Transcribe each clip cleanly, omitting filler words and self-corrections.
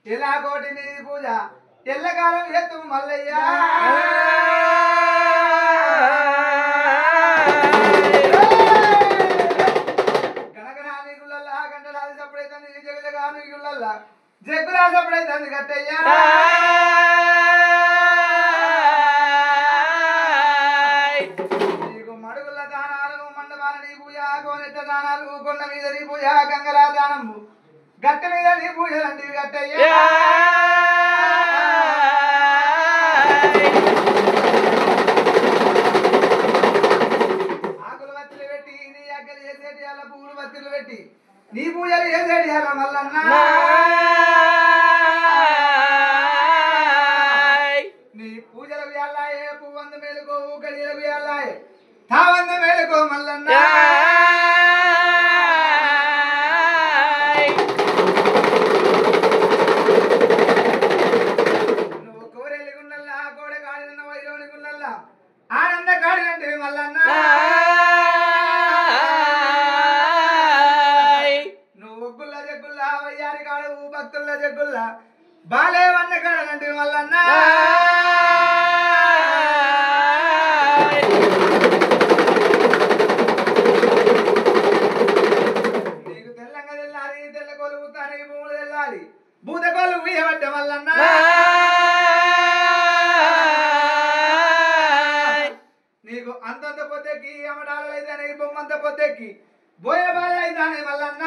ఇలా కోటి నీ పూజ ఎల్లకాలం ఎత్తు మల్లయ్యా గణగణాని గుళ్ళల్లా గంటలాది సప్పుడైతుంది జగజగాని గుళ్ళల్లా జగ్గులా సప్పుడైతుంది గట్టయ్యా నీకు మడుగుల దానాలు మండపాల నీ పూజ కోనెట్ట దానాలు కొండ మీద నీ పూజ గంగలా దానము గట్ట మీద నీ పూజలంటివి గట్టయ్యా ఆకులు వత్తులు పెట్టి నీ అగ్గలు చేసేటి అలా పువ్వులు వత్తులు పెట్టి నీ పూజలు చేసేటి అలా మల్లన్న నీ పూజలకు ఎల్లాయే పువ్వంద మేలుకో గడియలకు ఎల్లాయే తావంద మేలుకో మల్లన్న నువ్వు కోరెల్లి గుండల్లా కోడ కాడిన వైరోని గుండల్లా ఆనంద కాడినంటే మల్లన్న నువ్వు ఒగ్గుల్ల జగ్గుల్లా వయ్యారి కాడవు భక్తుల్ల జగ్గుల్లా బాలే వన్న కాడనంటే మల్లన్న నీకు తెల్లంగా తెల్లాలి తెల్లకోలు ఊతాని భూములు తెల్లాలి భూతకోలు ఉయ్యబట్ట మల్లన్న నీకు అంతంత పొద్దెక్కి అమడాలు అయితే బొమ్మంత పొద్దెక్కి బోయ బాల అయితానే మల్లన్న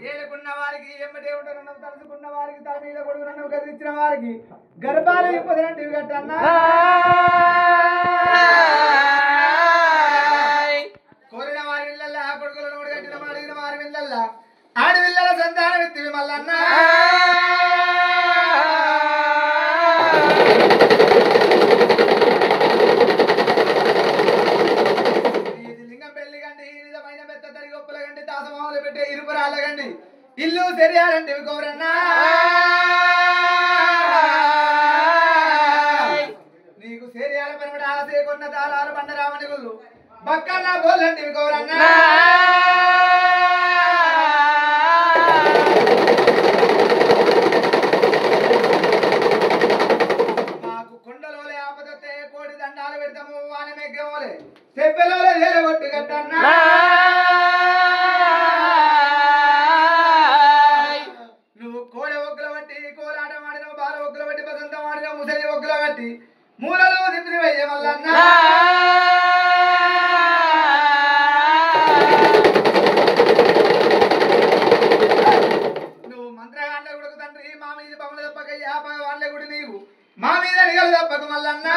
ఏలుకున్న వారికి ఎమ్మటే ఉంటారు తలుచుకున్న వారికి తల మీద కొడుకున్న గదిలిచ్చిన వారికి గర్భాలు ఇప్పదంటివి గట్టన్న కోరిన వారి ఇళ్ళల్లా కొడుకుల నోడు కట్టిన అడిగిన వారి ఇళ్ళల్లా ఆడవిల్లల సంతానం ఎత్తివి మల్లన్న ఇది లింగం పెళ్లి గండి నిజమైన పెద్ద తడి గొప్పల గండి దాసమావులు పెట్టే ఇరుపురాళ్ళ గండి ఇల్లు తెరియాలంటే కోరన్నా నీకు సేరియాల పనిమిడ ఆలసే కొన్న దాలాలు బండరామని గుళ్ళు బక్కన్న బోల్లంటే కోరన్నా మాకు కొండలోలే ఆపదతే కోడి దండాలు పెడతాము వాన మెగ్గమోలే తెప్పెలోలే లేలగొట్టు కట్టన్నా నువ్వు కోడె ఒగ్గుల బట్టి కోలాట మాడిన బాల ఒగ్గుల బట్టి బసంతం ఆడిన ముసలి ఒగ్గుల బట్టి మూలలో దింపిని వెయ్య మల్లన్న నువ్వు మంత్రగాండ గుడకు తండ్రి మా మీద పములు తప్పక యాప వాళ్ళే గుడి నీవు మా మీద నిగలు తప్పక మల్లన్న